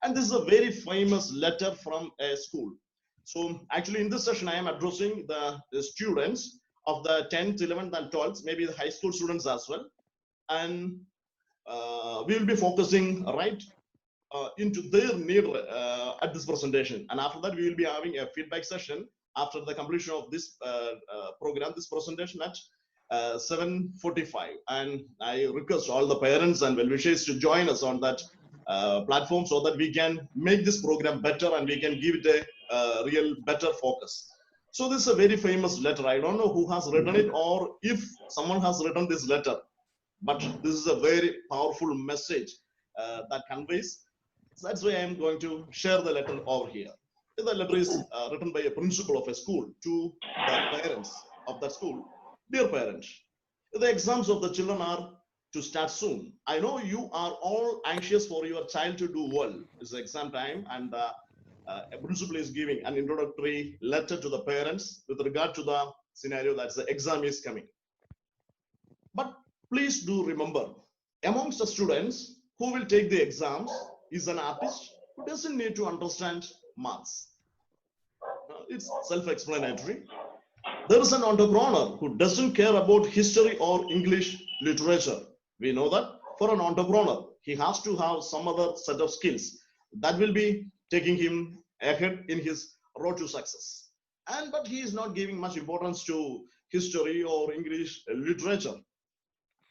And this is a very famous letter from a school. So actually in this session, I am addressing the students of the 10th, 11th and 12th, maybe the high school students as well. And we will be focusing right into their need at this presentation. And after that, we will be having a feedback session after the completion of this program, this presentation at 7:45. And I request all the parents and well-wishers to join us on that platform so that we can make this program better and we can give it a real better focus. So this is a very famous letter. I don't know who has written it or if someone has written this letter, but this is a very powerful message that conveys. So that's why I'm going to share the letter over here. The letter is written by a principal of a school to the parents of that school. Dear parents, the exams of the children are to start soon. I know you are all anxious for your child to do well. It's exam time, and a principal is giving an introductory letter to the parents with regard to the scenario that the exam is coming. But please do remember, amongst the students who will take the exams is an artist who doesn't need to understand maths. It's self-explanatory. There is an entrepreneur who doesn't care about history or English literature. We know that for an entrepreneur, he has to have some other set of skills that will be taking him ahead in his road to success. But he is not giving much importance to history or English literature.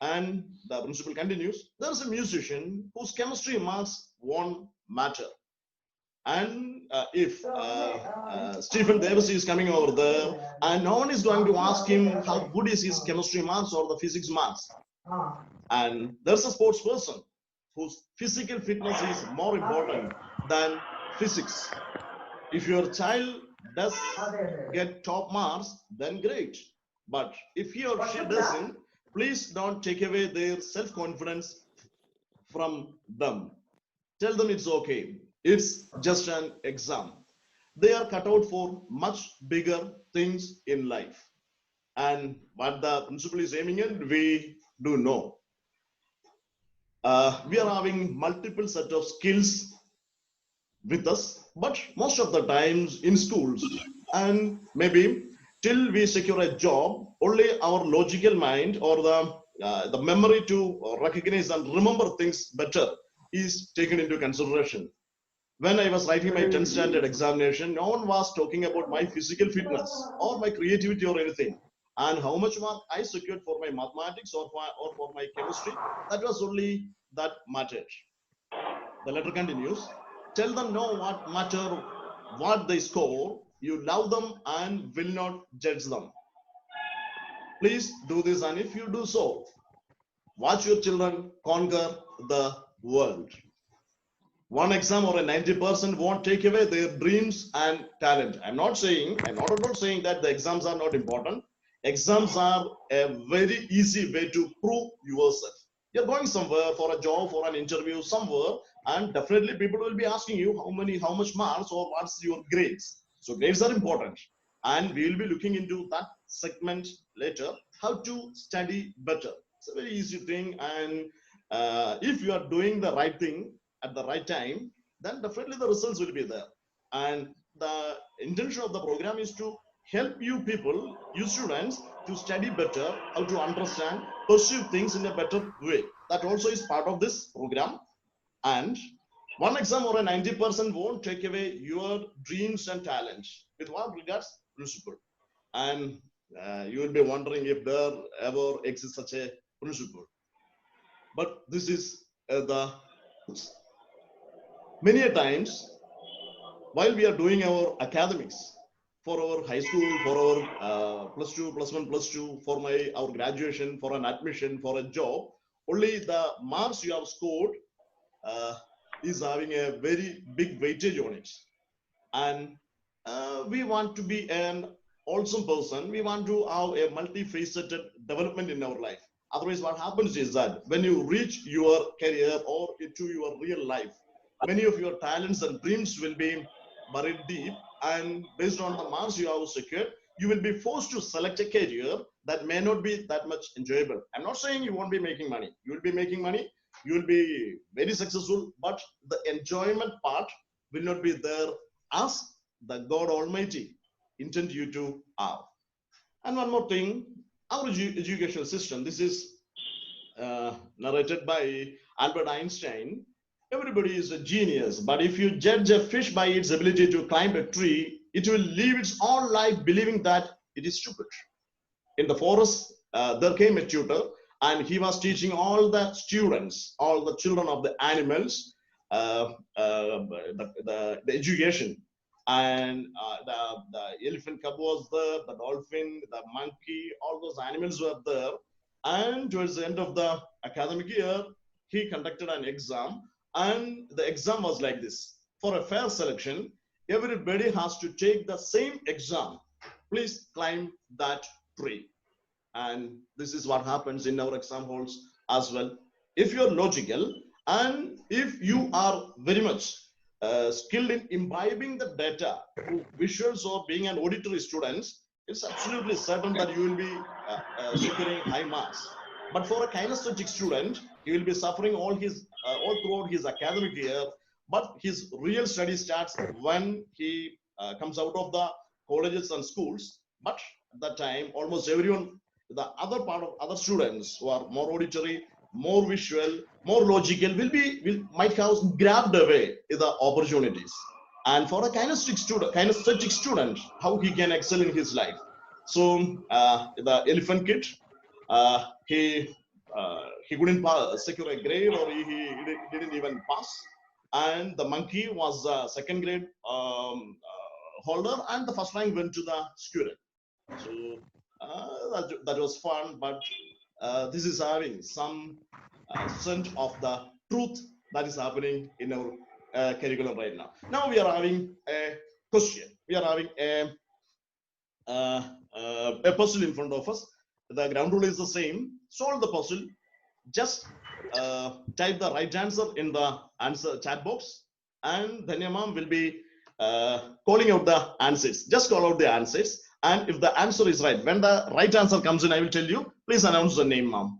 And the principal continues, there is a musician whose chemistry marks won't matter. And if Stephen Davis is coming over there, and no one is going to ask him how good is his chemistry marks or the physics marks. And there's a sports person whose physical fitness is more important than physics. If your child does get top marks, then great. But if he or she doesn't, please don't take away their self-confidence from them. Tell them it's okay. It's just an exam. They are cut out for much bigger things in life. And what the principal is aiming at, we do know. We are having multiple set of skills with us, but most of the times in schools, and maybe till we secure a job, only our logical mind or the memory to recognize and remember things better is taken into consideration. When I was writing my 10th standard examination, no one was talking about my physical fitness or my creativity or anything, and how much mark I secured for my mathematics or for my chemistry. That was only that mattered. The letter continues. Tell them no what matter what they score. You love them and will not judge them. Please do this, and if you do so, watch your children conquer the world. One exam or a 90% won't take away their dreams and talent. I'm not at all saying that the exams are not important. Exams are a very easy way to prove yourself. You're going somewhere for a job, for an interview, somewhere, and definitely people will be asking you how much marks or what's your grades. So grades are important. And we will be looking into that segment later, how to study better. It's a very easy thing. And if you are doing the right thing at the right time, then definitely the results will be there. And the intention of the program is to help you people, you students, to study better, how to understand, perceive things in a better way. That also is part of this program. And one exam or a 90% won't take away your dreams and talents with what regards principle. And you will be wondering if there ever exists such a principle. But this is the many a times while we are doing our academics for our high school, for our plus two, plus one, plus two, for our graduation, for an admission, for a job, only the marks you have scored is having a very big weightage on it. And we want to be an awesome person. We want to have a multifaceted development in our life. Otherwise, what happens is that when you reach your career or into your real life, many of your talents and dreams will be buried deep. And based on the marks you have secured, you will be forced to select a career that may not be that much enjoyable. I'm not saying you won't be making money. You will be making money. you will be very successful, but the enjoyment part will not be there as the God Almighty intend you to have. And one more thing, our educational system, this is narrated by Albert Einstein. Everybody is a genius, but if you judge a fish by its ability to climb a tree, it will live its whole life believing that it is stupid. In the forest, there came a tutor, and he was teaching all the students, all the children of the animals, the education. And the elephant cub was there, the dolphin, the monkey, all those animals were there. And towards the end of the academic year, he conducted an exam, and the exam was like this. For a fair selection, everybody has to take the same exam. Please climb that tree. And this is what happens in our exam halls as well. If you're logical, and if you are very much skilled in imbibing the data through visuals or being an auditory student, it's absolutely certain that you will be securing high marks. But for a kinesthetic student, he will be suffering all throughout his academic year. But his real study starts when he comes out of the colleges and schools. But at that time, almost everyone, the other students who are more auditory, more visual, more logical, might have grabbed away the opportunities. And for a kinesthetic student, how he can excel in his life. So the elephant kid, he couldn't secure a grade, or he didn't even pass. And the monkey was a second grade holder, and the first rank went to the squirrel. So that was fun, but this is having some sense of the truth that is happening in our curriculum right now. Now we are having a question. We are having a puzzle in front of us. The ground rule is the same. Solve the puzzle. Just type the right answer in the answer chat box, and Dhanya ma'am will be calling out the answers. Just call out the answers. And if the answer is right, when the right answer comes in, I will tell you, please announce the name, ma'am.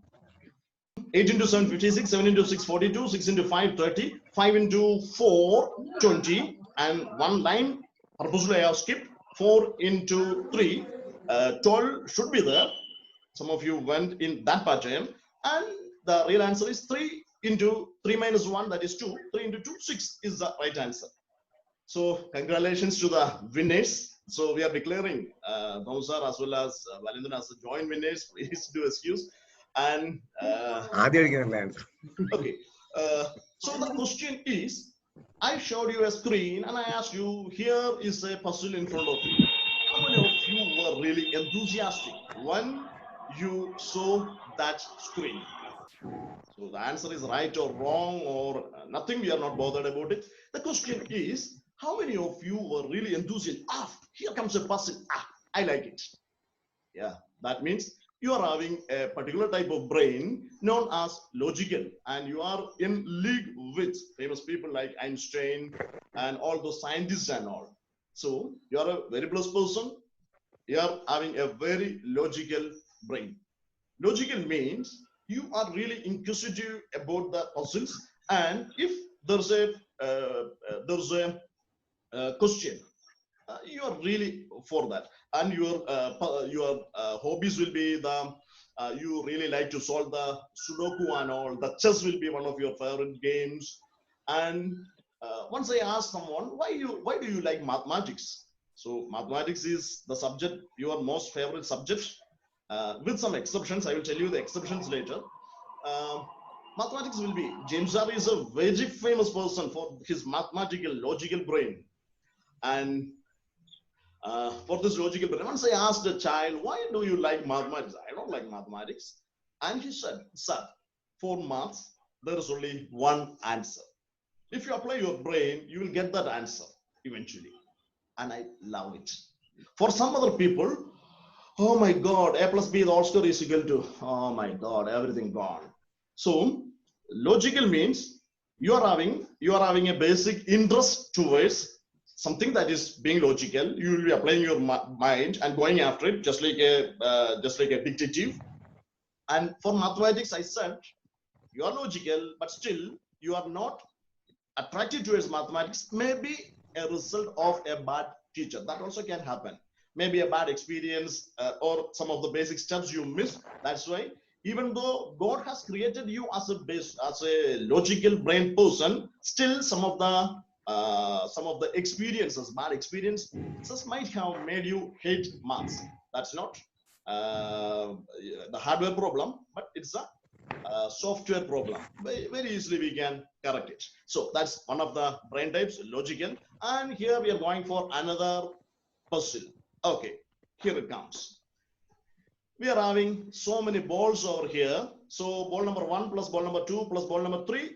8 into 7, 56, 7 into 6, 42, 6 into 5, 30, 5 into 4, 20, and one line, purposely I have skipped, 4 into 3, 12 should be there. Some of you went in that pattern, and the real answer is 3 into 3 minus 1, that is 2, 3 into 2, 6 is the right answer. So congratulations to the winners. So we are declaring Dhausar as well as Valendran as the joint winners. Please do excuse. And okay. So the question is, I showed you a screen and I asked you, here is a puzzle in front of you. How many of you were really enthusiastic when you saw that screen? So the answer is right or wrong or nothing. We are not bothered about it. The question is, how many of you were really enthusiastic? Here comes a puzzle. I like it. Yeah, that means you are having a particular type of brain known as logical, and you are in league with famous people like Einstein and all those scientists and all. So you are a very blessed person. You are having a very logical brain. Logical means you are really inquisitive about the puzzles, and if there's a question, you are really for that, and your hobbies will be the you really like to solve the Sudoku and all. The chess will be one of your favorite games. And once I asked someone, why do you like mathematics? So mathematics is the subject, your most favorite subject, with some exceptions. I will tell you the exceptions later. Mathematics will be, James Jarry is a very famous person for his mathematical logical brain. And for this logical brain, once I asked a child, why do you like mathematics? I don't like mathematics. And he said, sir, for maths, there is only one answer. If you apply your brain, you will get that answer eventually. And I love it. For some other people, oh my God, A plus B, the all square is equal to, oh my God, everything gone. So logical means you are having a basic interest towards something that is being logical. You will be applying your mind and going after it, just like a detective. And for mathematics, I said you are logical, but still you are not attracted towards mathematics, maybe a result of a bad teacher. That also can happen. Maybe a bad experience or some of the basic steps you missed. That's why, even though God has created you as a logical brain person, still some of the experiences, bad experiences, might have made you hate maths. That's not the hardware problem, but it's a software problem. Very easily we can correct it. So that's one of the brain types, logical. And here we are going for another puzzle. Okay, here it comes. We are having so many balls over here. So ball number 1 plus ball number 2 plus ball number 3,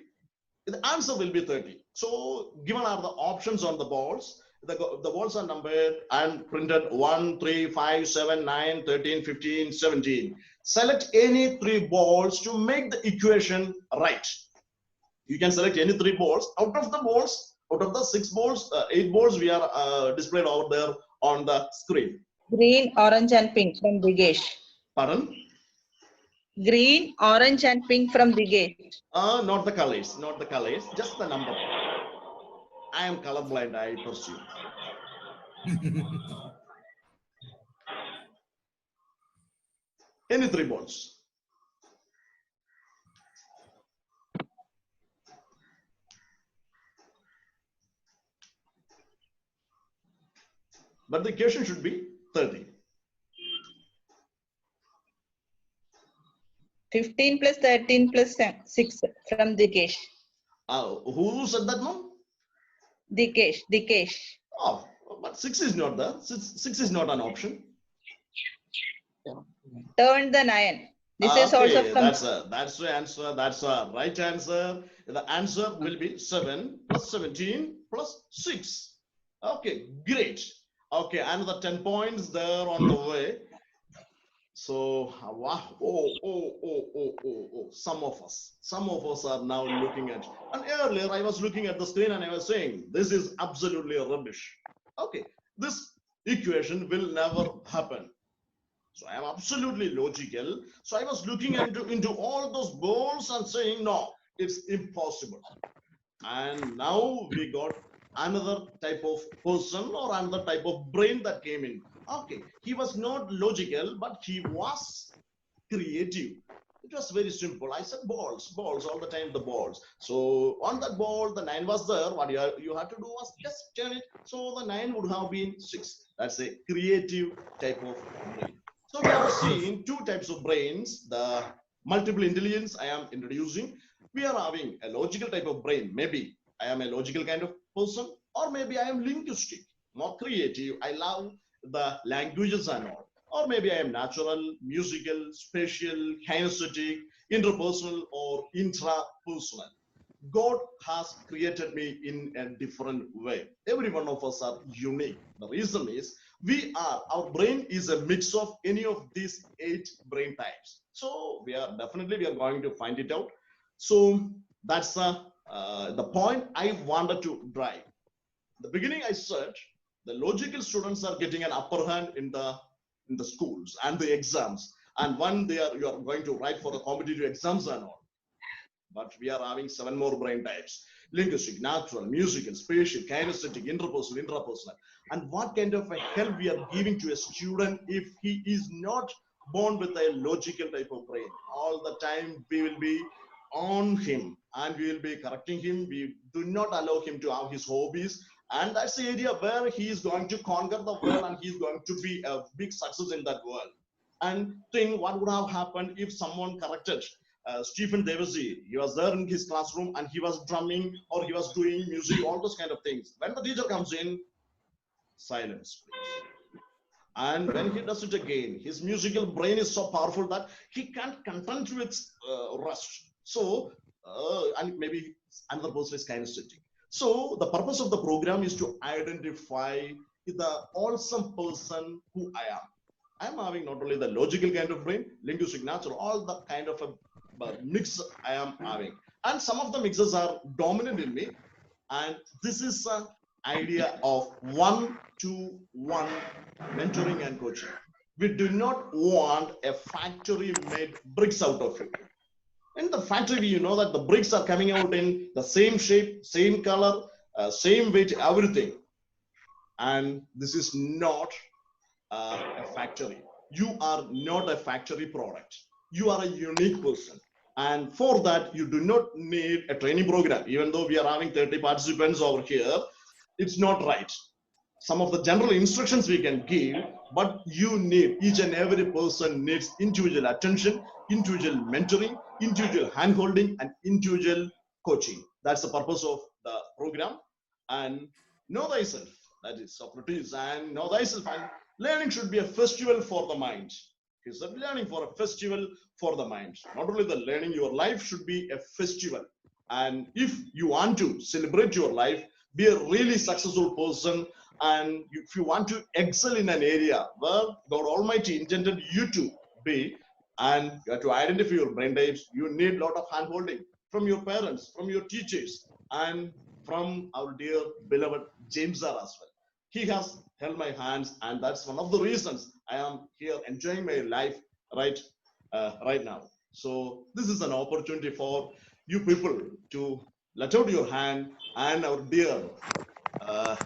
the answer will be 30. So given are the options on the balls. The balls are numbered and printed 1, 3, 5, 7, 9, 13, 15, 17. Select any 3 balls to make the equation right. You can select any 3 balls. Out of the 6 balls, 8 balls we are displayed over there on the screen. Green, orange and pink from Digesh. Pardon? Green, orange and pink from Digesh. Not the colors, just the number. I am colorblind, I pursue. Any 3 balls. But the equation should be 30. 15 plus 13 plus 6 from Digesh. Who said that now? Digesh. Oh, but 6 is not there. 6 is not an option. Turn the 9. This is also from... That's the answer. That's a right answer. The answer will be 7 plus 17 plus 6. Okay, great. Okay, another 10 points there on the way. So, wow. Some of us are now looking at, and earlier I was looking at the screen and I was saying, this is absolutely rubbish. Okay, this equation will never happen. So I am absolutely logical. So I was looking into all those balls and saying, no, it's impossible. And now we got another type of person or another type of brain that came in. Okay, he was not logical, but he was creative. It was very simple. I said balls all the time, the balls. So on that ball, the 9 was there. What you had to do was just turn it. So the 9 would have been 6. That's a creative type of brain. So we have seen 2 types of brains. The multiple intelligence I am introducing. We are having a logical type of brain. Maybe I am a logical kind of person, or maybe I am linguistic, more creative. I love the languages and all. Or maybe I am natural, musical, spatial, kinesthetic, interpersonal, or intrapersonal. God has created me in a different way. Every one of us are unique. The reason is our brain is a mix of any of these 8 brain types. So we are going to find it out. So that's the point I wanted to drive. In the beginning, I said the logical students are getting an upper hand in the schools and the exams, and you are going to write for the competitive exams and all. But we are having 7 more brain types: linguistic, natural, musical, spatial, kinesthetic, interpersonal, intrapersonal. And what kind of a help we are giving to a student if he is not born with a logical type of brain? All the time we will be on him and we will be correcting him. We do not allow him to have his hobbies, and that's the area where he is going to conquer the world and he is going to be a big success in that world. And think what would have happened if someone corrected Stephen Davisi. He was there in his classroom and he was drumming or he was doing music, all those kind of things. When the teacher comes in, silence, please. And when he does it again, his musical brain is so powerful that he can't content with rest. So, and maybe another person is kinesthetic. So the purpose of the program is to identify the awesome person who I am. I'm having not only the logical kind of brain, linguistic, natural, all the kind of a mix I am having. And some of the mixes are dominant in me. And this is an idea of 1-to-1 mentoring and coaching. We do not want a factory made bricks out of it. In the factory, you know that the bricks are coming out in the same shape, same color, same weight, everything. And this is not a factory. You are not a factory product. You are a unique person. And for that, you do not need a training program. Even though we are having 30 participants over here, it's not right. Some of the general instructions we can give, but you need, each and every person needs individual attention, individual mentoring, individual handholding, and individual coaching. That's the purpose of the program. And know thyself, that is Socrates, and know thyself. And learning should be a festival for the mind. It's a learning for a festival for the mind. Not only the learning, your life should be a festival. And if you want to celebrate your life, be a really successful person, and if you want to excel in an area where God Almighty intended you to be, and you have to identify your brain types, you need a lot of handholding from your parents, from your teachers, and from our dear beloved James R as well. He has held my hands, and that's one of the reasons I am here enjoying my life right now. So this is an opportunity for you people to let out your hand, and our dear uh,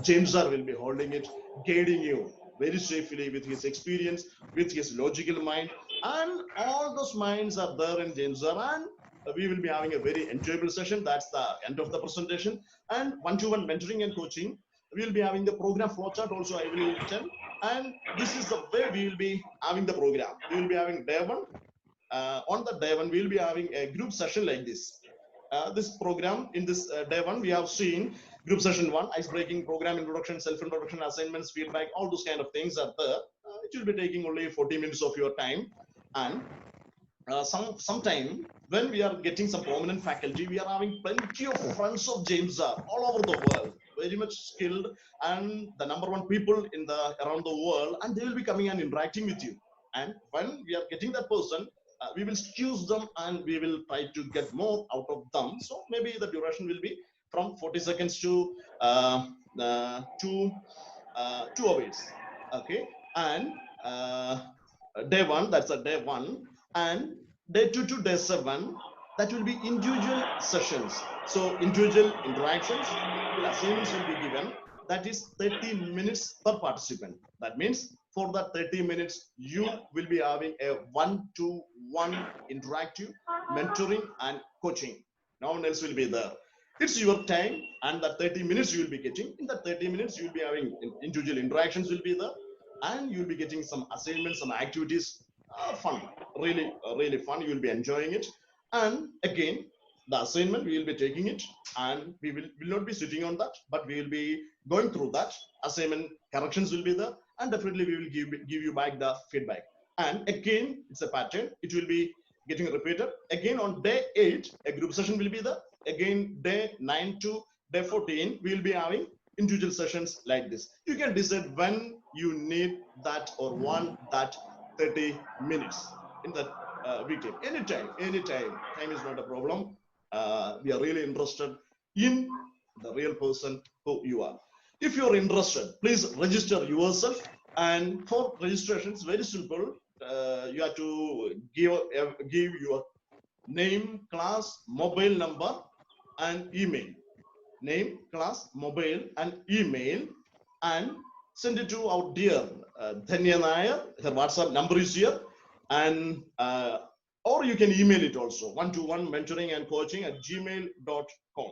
James R will be holding it, guiding you very safely with his experience, with his logical mind, and all those minds are there in James R. And we will be having a very enjoyable session. That's the end of the presentation. And one-to-one mentoring and coaching. We will be having the program flowchart also. I will tell. And this is the way we will be having the program. We will be having day one. On the day one, we will be having a group session like this. This program in this day one, we have seen group session one, ice breaking, program introduction, self introduction, assignments, feedback, all those kind of things are there. It will be taking only 40 minutes of your time. And sometime when we are getting some prominent faculty, we are having plenty of friends of James R all over the world, very much skilled, and the number one people in the around the world, and they will be coming and interacting with you. And when we are getting that person, we will choose them and we will try to get more out of them. So maybe the duration will be from 40 seconds to 2 hours. Okay, and day one, that's a day one, and day two to day seven, that will be individual sessions. So individual interactions, assignments will be given. That is 30 minutes per participant. That means for that 30 minutes, you will be having a one-to-one interactive mentoring and coaching. No one else will be there. It's your time, and that 30 minutes you will be getting. In that 30 minutes, you will be having individual interactions will be there, and you'll be getting some assignments, some activities. Fun, really fun. You will be enjoying it. And again, the assignment, we will be taking it, and we will not be sitting on that, but we will be going through that. Assignment corrections will be there, and definitely we will give you back the feedback. And again, it's a pattern. It will be getting repeated. Again, on day 8, a group session will be there. Again, day 9 to day 14, we will be having individual sessions like this. You can decide when you need that or want that 30 minutes in that weekly. Anytime. Time is not a problem. We are really interested in the real person who you are. If you are interested, please register yourself. And for registration, it's very simple. You have to give your name, class, mobile number, and email. Name, class, mobile, and email, and send it to our dear Dhanya Nair. Her WhatsApp number is here, and or you can email it also, one-to-one mentoring and coaching at gmail.com.